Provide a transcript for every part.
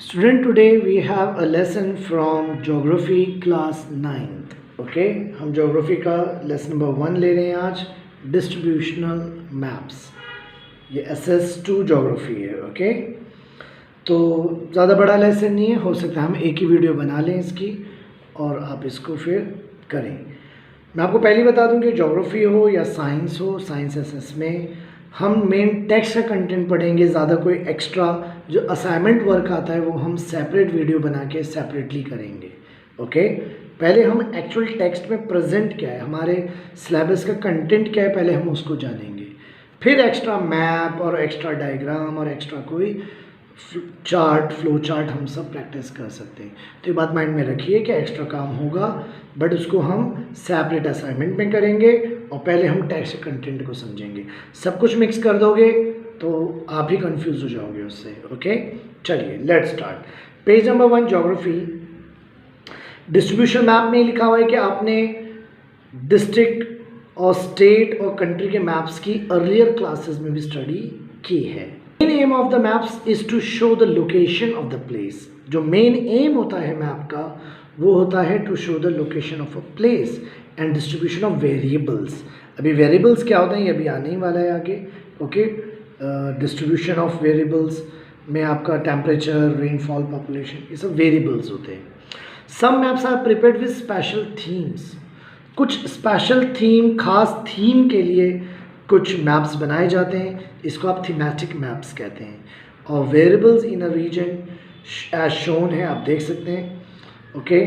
Student, today we have a lesson from Geography class 9th. Okay, हम Geography का lesson number 1 ले रहे हैं आज, Distributional Maps. ये SS2 Geography है. Okay, तो ज़्यादा बड़ा लेसन नहीं है, हो सकता है हम एक ही वीडियो बना लें इसकी और आप इसको फिर करें. मैं आपको पहले बता दूं कि ज्योग्राफी हो या साइंस हो, साइंस SS में हम मेन टेक्स्ट का कंटेंट पढ़ेंगे. ज़्यादा कोई एक्स्ट्रा जो असाइनमेंट वर्क आता है वो हम सेपरेट वीडियो बना के सेपरेटली करेंगे. ओके, पहले हम एक्चुअल टेक्स्ट में प्रेजेंट क्या है, हमारे सिलेबस का कंटेंट क्या है, पहले हम उसको जानेंगे. फिर एक्स्ट्रा मैप और एक्स्ट्रा डायग्राम और एक्स्ट्रा कोई चार्ट, फ्लो चार्ट हम सब प्रैक्टिस कर सकते हैं. तो ये बात माइंड में रखिए कि एक्स्ट्रा काम होगा बट उसको हम सेपरेट असाइनमेंट में करेंगे और पहले हम टेक्स्ट कंटेंट को समझेंगे. सब कुछ मिक्स कर दोगे तो आप ही कंफ्यूज हो जाओगे उससे. ओके, चलिए let's start. Page number 1 geography. Distribution map में लिखा हुआ है कि आपने डिस्ट्रिक्ट और स्टेट और कंट्री के मैप्स की अर्लियर क्लासेस में भी स्टडी की है. Main aim of the maps is to show the location of the place. जो मेन एम होता है मैप का वो होता है to show the location of a place and distribution of variables. अभी वेरिएबल्स क्या होते हैं ये अभी आने ही वाला है आगे. ओके, डिस्ट्रीब्यूशन ऑफ वेरिएबल्स में आपका टेम्परेचर, रेनफॉल, पॉपुलेशन, ये सब वेरिएबल्स होते हैं. Some maps are prepared with special themes. कुछ स्पेशल थीम, खास थीम के लिए कुछ मैप्स बनाए जाते हैं. इसको आप थीमेटिक मैप्स कहते हैं. और variables in a region as shown है, आप देख सकते हैं. Okay,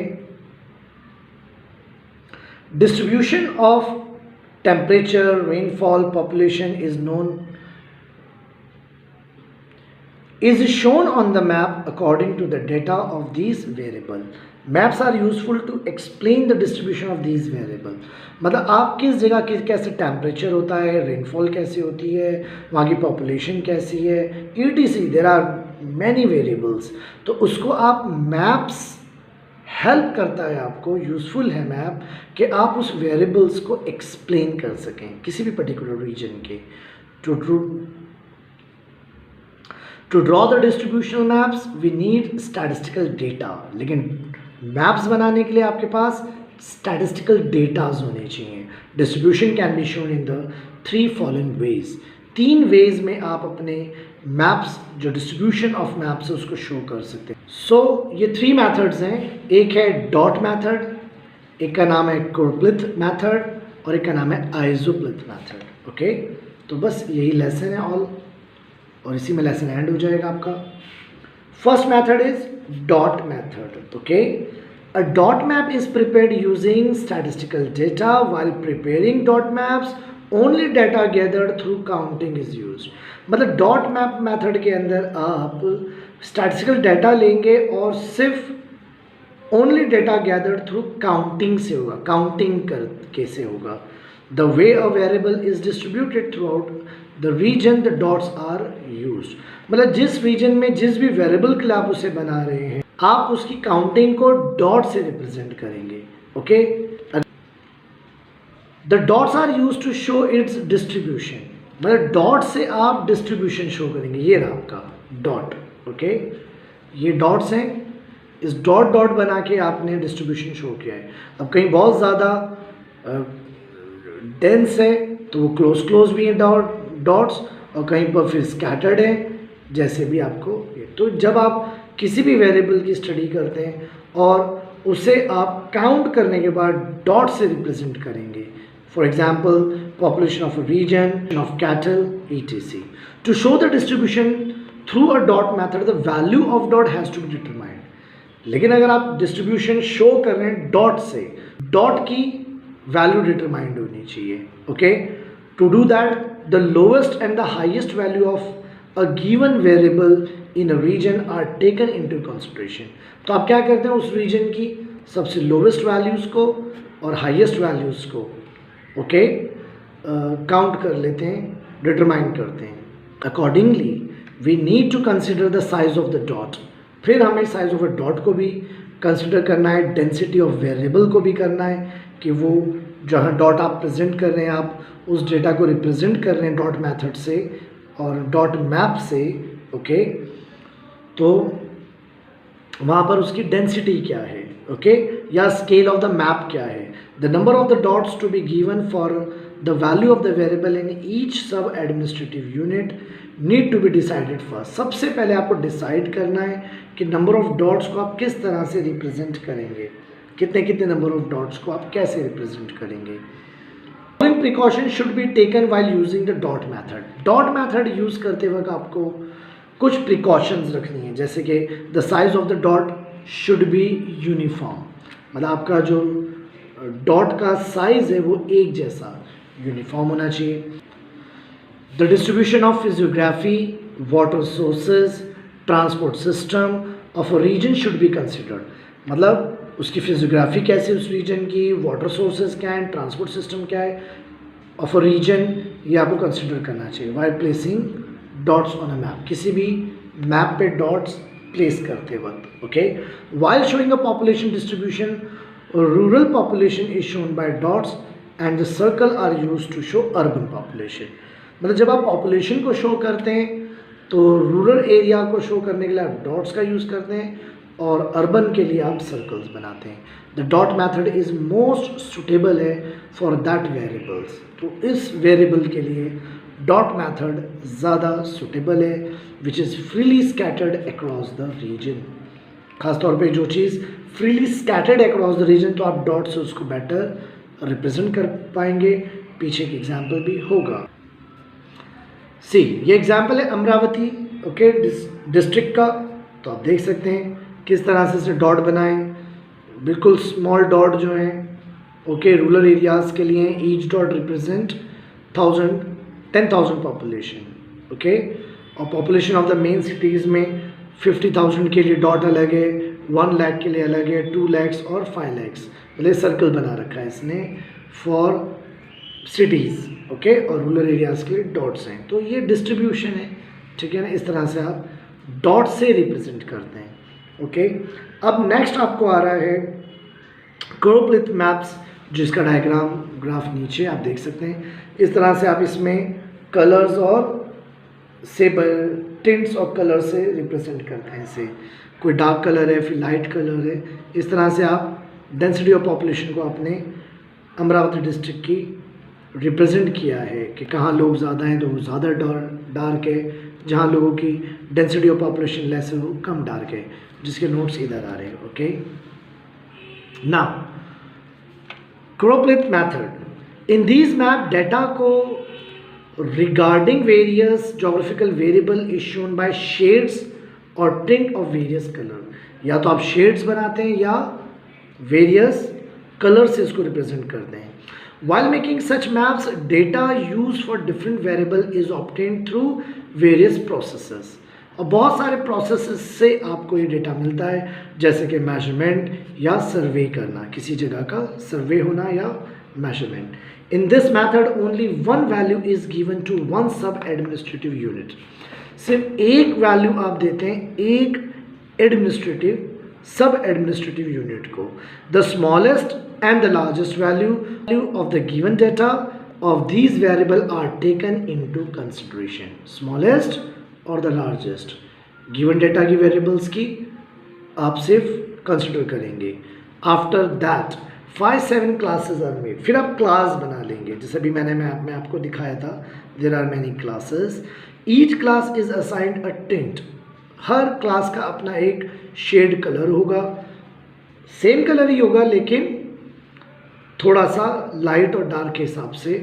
distribution of temperature, rainfall, population is shown on the map according to the data of these variable. Maps are useful to explain the distribution of these variable. मतलब आप किस जगह कैसे टेम्परेचर होता है, रेनफॉल कैसे होती है, वहाँ की पॉपुलेशन कैसी है, etc. There are many variables. तो उसको आप मैप्स हेल्प करता है, आपको यूज़फुल है मैप कि आप उस वेरिएबल्स को एक्सप्लेन कर सकें किसी भी पर्टिकुलर रीजन के. To draw the distributional maps we need statistical data. लेकिन मैप्स बनाने के लिए आपके पास statistical datas होने चाहिए. Distribution can be shown in the 3 following ways. 3 ways में आप अपने मैप्स, जो डिस्ट्रीब्यूशन ऑफ मैप्स है उसको शो कर सकते हैं. सो ये 3 मेथड्स हैं. एक है डॉट मेथड, एक का नाम है कोरप्लिथ मेथड और एक का नाम है आइसोप्लिथ मेथड. ओके, तो बस यही लेसन है ऑल और इसी में लेसन एंड हो जाएगा आपका. First method is dot method. Okay, a dot map is prepared using statistical data. While preparing dot maps only data gathered through counting is used. मतलब डॉट मैप मेथड के अंदर आप स्टैटिस्टिकल डेटा लेंगे और सिर्फ only data gathered through counting से होगा. Counting कर कैसे होगा? The way a variable is distributed throughout the region the dots are used. मतलब जिस रीजन में जिस भी वेरिएबल के लिए आप उसे बना रहे हैं आप उसकी काउंटिंग को डॉट से रिप्रेजेंट करेंगे. Okay, the dots are used to show its distribution. मतलब डॉट से आप डिस्ट्रीब्यूशन शो करेंगे. ये रहा आपका डॉट. ओके, ये डॉट्स हैं. इस डॉट डॉट बना के आपने डिस्ट्रीब्यूशन शो किया है. अब कहीं बहुत ज़्यादा डेंस है तो वो क्लोज भी है डॉट्स और कहीं पर फिर स्कैटर्ड है, जैसे भी आपको ये. तो जब आप किसी भी वेरिएबल की स्टडी करते हैं और उसे आप काउंट करने के बाद डॉट से रिप्रेजेंट करेंगे. For example population of a region, of cattle, etc. To show the distribution through a dot method the value of dot has to be determined. लेकिन अगर आप डिस्ट्रीब्यूशन शो कर रहे हैं डॉट से, डॉट की वैल्यू डिटरमाइंड होनी चाहिए. Okay, to do that the lowest and the highest value of a given variable in a region are taken into consideration. तो आप क्या करते हैं, उस रीजन की सबसे लोवेस्ट वैल्यूज़ को और हाईएस्ट वैल्यूज़ को ओके काउंट कर लेते हैं, डिटरमाइन करते हैं. Accordingly we need to consider the size of the dot. फिर हमें साइज ऑफ अ डॉट को भी कंसिडर करना है, डेंसिटी ऑफ वेरिएबल को भी करना है कि वो जहाँ डॉट आप प्रेजेंट कर रहे हैं आप उस डेटा को रिप्रेजेंट कर रहे हैं डॉट मेथड से और डॉट मैप से. ओके, तो वहाँ पर उसकी डेंसिटी क्या है, ओके, या स्केल ऑफ द मैप क्या है. The number of the dots to be given for the value of the variable in each sub administrative unit need to be decided first. सबसे पहले आपको डिसाइड करना है कि नंबर ऑफ डॉट्स को आप किस तरह से रिप्रेजेंट करेंगे, कितने कितने नंबर ऑफ डॉट्स को आप कैसे रिप्रेजेंट करेंगे. Following precaution should be taken while using the dot method. Dot method use करते वक्त आपको कुछ प्रिकॉशंस रखनी है, जैसे कि the size of the dot should be uniform, मतलब आपका जो डॉट का साइज है वो एक जैसा यूनिफॉर्म होना चाहिए. The distribution of physiography, water sources, transport system of a region should be considered. मतलब उसकी फिजियोग्राफी कैसे उस रीजन की, वाटर सोर्सेज क्या है, ट्रांसपोर्ट सिस्टम क्या है ऑफ अ रीजन, ये आपको कंसिडर करना चाहिए while placing dots on a map. किसी भी मैप पे डॉट्स प्लेस करते वक्त, okay. While showing a population distribution, rural population is shown by dots and the circle are used to show urban population. मतलब जब आप पॉपुलेशन को show करते हैं तो रूरल एरिया को शो करने के लिए आप डॉट्स का यूज़ करते हैं और अर्बन के लिए आप सर्कल्स बनाते हैं. The dot method is most suitable है फॉर दैट वेरिएबल्स. तो इस वेरिएबल के लिए डॉट मैथड ज़्यादा सुटेबल है, which is freely scattered across the region. खासतौर पे जो चीज़ freely scattered across the region, तो आप डॉट से उसको बेटर रिप्रेजेंट कर पाएंगे. पीछे की एग्जाम्पल भी होगा. सी, ये एग्जाम्पल है अमरावती, ओके, डिस्ट्रिक्ट का. तो आप देख सकते हैं किस तरह से इसे डॉट बनाएं. बिल्कुल स्मॉल डॉट जो हैं, ओके, रूरल एरियाज़ के लिए each dot represent 10,000 population, okay. और population of the main cities में 50,000 के लिए डॉट अलग है, 1 लाख के लिए अलग है, 2 lakhs और 5 lakhs. मतलब सर्कल बना रखा है इसने फॉर सिटीज़, ओके, और रूरल एरियाज़ के लिए डॉट्स हैं. तो ये डिस्ट्रीब्यूशन है, ठीक है ना. इस तरह से आप डॉट से रिप्रेजेंट करते हैं, ओके. अब नेक्स्ट आपको आ रहा है क्रोप्लिथ मैप्स, जिसका डायग्राम ग्राफ नीचे आप देख सकते हैं. इस तरह से आप इसमें कलर्स और से टिंट्स और कलर से रिप्रेजेंट करते हैं. इसे कोई डार्क कलर है, फिर लाइट कलर है. इस तरह से आप डेंसिटी ऑफ पॉपुलेशन को अपने अमरावती डिस्ट्रिक्ट की रिप्रेजेंट किया है कि कहाँ लोग ज़्यादा हैं तो वो ज़्यादा डार्क है, जहाँ लोगों की डेंसिटी ऑफ पॉपुलेशन लेस है वो कम डार्क है, जिसके नोट्स इधर आ रहे हैं, okay. Now choropleth method. In these map data को regarding various geographical variable is shown by shades और टिंट ऑफ वेरियस कलर. या तो आप शेड्स बनाते हैं या वेरियस कलर से इसको रिप्रेजेंट करते हैं. While making such maps, data used for different variable is obtained through various processes. और बहुत सारे प्रोसेसेस से आपको ये डेटा मिलता है, जैसे कि मेजरमेंट या सर्वे करना, किसी जगह का सर्वे होना या measurement. In this method only one value is given to one sub administrative unit. सिर्फ एक वैल्यू आप देते हैं एक एडमिनिस्ट्रेटिव सब एडमिनिस्ट्रेटिव यूनिट को. The smallest and the largest value of the given data of these variable are taken into consideration. Smallest और the largest given data की variables की आप सिर्फ consider करेंगे. After that 5-7 classes are made. फिर आप class बना लेंगे, जैसे भी मैंने मैप में आपको दिखाया था. There are many classes. Each class is assigned a tint. Her class का अपना एक shade color होगा, same color ही होगा लेकिन थोड़ा सा लाइट और डार्क के हिसाब से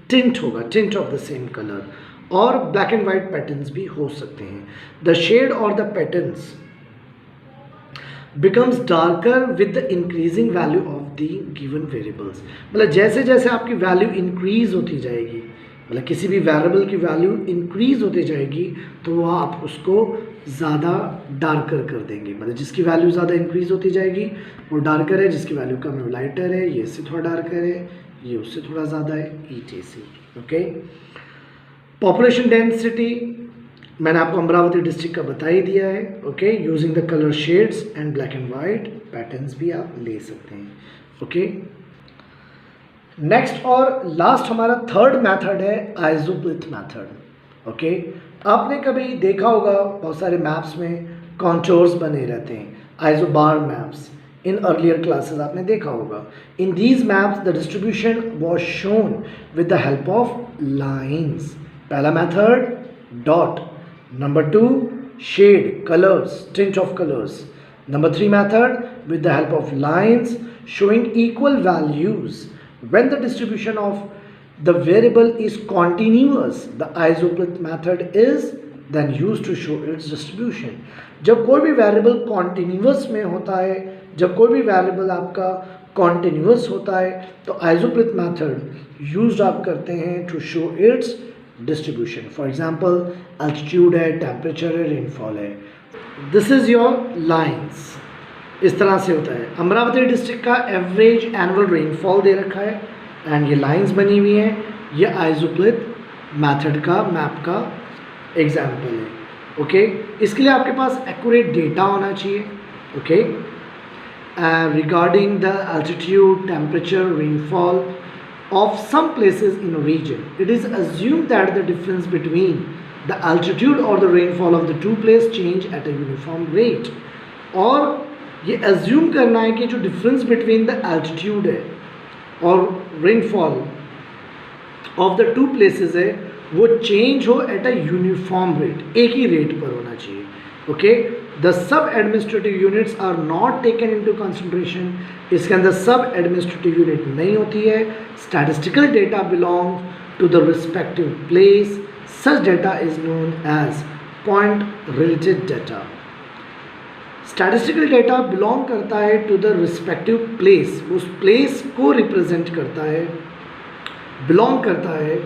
टिंट होगा, tint of the same colour. और ब्लैक एंड वाइट पैटर्न्स भी हो सकते हैं. द शेड और the patterns becomes darker with the increasing value of the given variables. मतलब जैसे जैसे आपकी वैल्यू इंक्रीज होती जाएगी, मतलब किसी भी वेरिएबल की वैल्यू इंक्रीज होती जाएगी तो वह आप उसको ज़्यादा डार्कर कर देंगे. मतलब जिसकी वैल्यू ज़्यादा इंक्रीज होती जाएगी वो डार्कर है, जिसकी वैल्यू कम है वो लाइटर है, ये इससे थोड़ा डार्कर है, ये उससे थोड़ा ज़्यादा है, ETC, ओके. पॉपुलेशन डेंसिटी मैंने आपको अमरावती डिस्ट्रिक्ट का बता ही दिया है, okay. Using the colour shades and black and white patterns भी आप ले सकते हैं, ओके. नेक्स्ट और लास्ट हमारा थर्ड मेथड है आइसोप्लिथ मेथड, ओके. आपने कभी देखा होगा बहुत सारे मैप्स में कॉन्टोर्स बने रहते हैं, isobar maps in earlier classes आपने देखा होगा. In these maps the distribution was shown with the help of lines. पहला method dot, number 2 shade, colors, tint of colors. Number 3 method with the help of lines showing equal values. When the distribution of the variable is continuous, the isoplet method is then used to show its distribution. जब कोई भी variable continuous में होता है, जब कोई भी variable आपका कॉन्टिन्यूस होता है, तो आइसोप्लेथ मेथड यूज्ड आप करते हैं to show its distribution. For example altitude है, टेम्परेचर है, रेनफॉल है. This is your lines. इस तरह से होता है. अमरावती डिस्ट्रिक्ट का एवरेज एनुअल रेनफॉल दे रखा है एंड ये लाइन्स बनी हुई हैं. ये आइसोप्लेथ मेथड का मैप का एग्जाम्पल है. ओके इसके लिए आपके पास एक्यूरेट डेटा होना चाहिए. Okay regarding the altitude, temperature, rainfall of some places in a region, it is assumed that the difference between the altitude or the rainfall of the two places change at a uniform rate. और ये assume करना है कि जो difference between the altitude है और rainfall of the two places है वो change हो at a uniform rate, एक ही rate पर होना चाहिए. Okay the sub administrative units are not taken into consideration. इसके अंदर सब एडमिनिस्ट्रेटिव यूनिट नहीं होती है. Statistical data belongs to the respective place. Such data is known as point related data. Statistical data belong करता है to the respective place, उस place को represent करता है, बिलोंग करता है.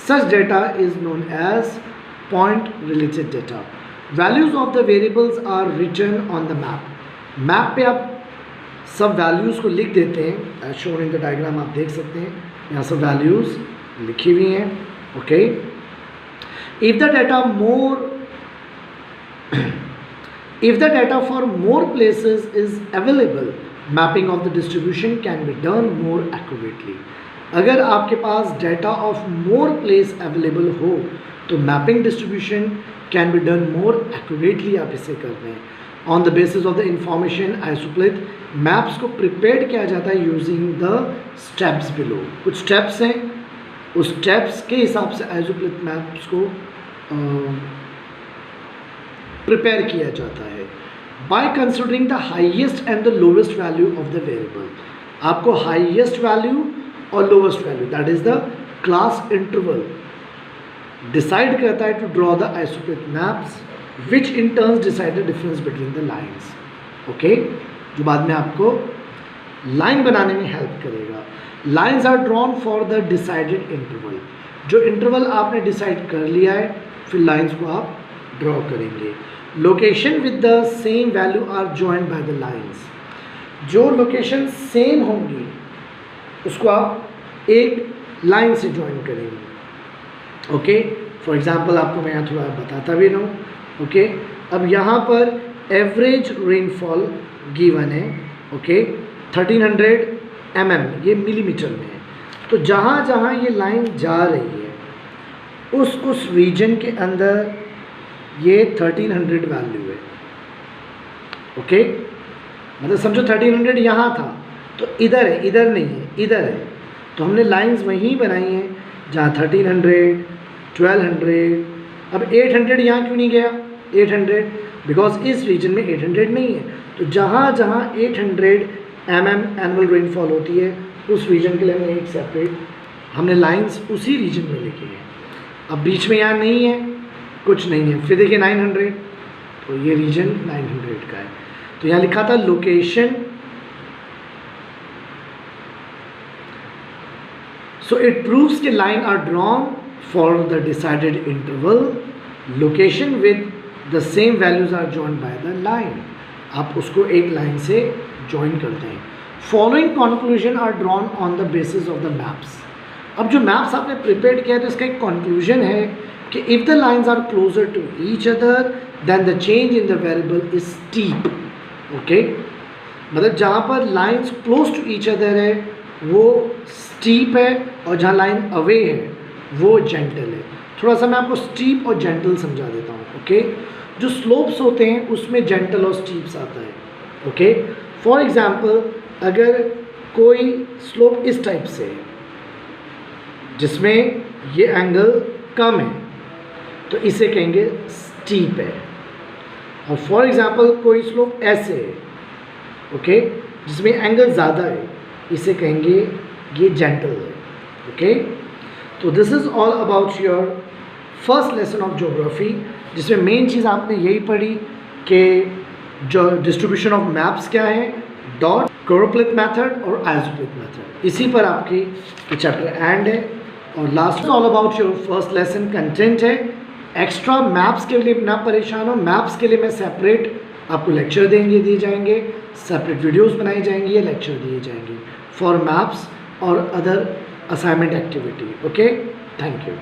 Such data is known as point related data. Values of the variables are written on the map. Map पे आप सब वैल्यूज़ को लिख देते हैं. As shown in the diagram आप देख सकते हैं यहाँ सब वैल्यूज़ लिखी हुई हैं. Okay if the data for more places is available, mapping of the distribution can be done more accurately. अगर आपके पास data of more place available हो तो mapping distribution can be done more accurately. आप इसे करते हैं on the basis of the information. Isopleth maps को प्रिपेयर किया जाता है यूजिंग द स्टेप्स बिलो. कुछ स्टेप्स हैं, उस स्टेप्स के हिसाब से आइसोप्लेथ मैप्स को प्रिपेयर किया जाता है. By considering the highest and the lowest value of the variable. आपको हाइएस्ट वैल्यू और lowest value that is the class interval decide करता है to draw the isopleth maps which in turns decide the difference between the lines. Okay जो बाद में आपको line बनाने में हेल्प करेगा. Lines are drawn for the decided interval. जो इंटरवल आपने डिसाइड कर लिया है फिर लाइन्स को आप ड्रॉ करेंगे. Location with the same value are joined by the lines. जो लोकेशन सेम होंगी उसको आप एक लाइन से ज्वाइन करेंगे. ओके फॉर एग्जाम्पल आपको मैं यहाँ थोड़ा बताता भी रहूँ. ओके अब यहाँ पर एवरेज रेनफॉल गिवन है. ओके 1300 mm, ये मिलीमीटर में है. तो जहाँ जहाँ ये लाइन जा रही है उस रीजन के अंदर ये 1300 वैल्यू है. ओके मतलब समझो 1300 यहाँ था तो इधर है, इधर नहीं है, इधर है. तो हमने लाइंस वहीं बनाई हैं जहाँ 1300, 1200. अब 800 यहाँ क्यों नहीं गया? 800 बिकॉज इस रीजन में 800 नहीं है. तो जहाँ जहाँ 800 mm एनुअल रेनफॉल होती है उस रीजन के लिए हमने एक सेपरेट हमने लाइंस उसी रीजन में लिखी है. अब बीच में यहाँ नहीं है, कुछ नहीं है. फिर देखिए 900, तो ये रीजन 900 का है. तो यहाँ लिखा था location. So it proves the line are drawn for the decided interval. Location with the same values are joined by the line. आप उसको एक लाइन से join करते हैं. Following conclusion are drawn on the basis of the maps. अब जो maps आपने prepared किया है तो इसका एक conclusion है कि if the lines are closer to each other then the change in the variable is steep. Okay? मतलब जहाँ पर lines close to each other है वो स्टीप है और जहाँ लाइन अवे है वो जेंटल है. थोड़ा सा मैं आपको स्टीप और जेंटल समझा देता हूँ. ओके जो स्लोप्स होते हैं उसमें जेंटल और स्टीप्स आता है. ओके। फॉर एग्जाम्पल अगर कोई स्लोप इस टाइप से है जिसमें ये एंगल कम है तो इसे कहेंगे स्टीप है। और फॉर एग्जाम्पल कोई स्लोप ऐसे है, ओके, जिसमें एंगल ज़्यादा है, इसे कहेंगे ये जेंटल है। ओके, तो this is all about your first lesson of geography, जिसमें मेन चीज़ आपने यही पढ़ी कि जो डिस्ट्रीब्यूशन ऑफ मैप्स क्या है, डॉट, क्लोरोप्लिथ मेथड और आइसोप्लिथ मेथड, इसी पर आपकी चैप्टर एंड है। और last all about your first lesson content है। एक्स्ट्रा मैप्स के लिए ना परेशान हो, मैप्स के लिए मैं सेपरेट आपको लेक्चर दिए जाएंगे, सेपरेट वीडियोस बनाई जाएंगी या लेक्चर दिए जाएंगे फॉर मैप्स और other assignment activity. Okay, thank you.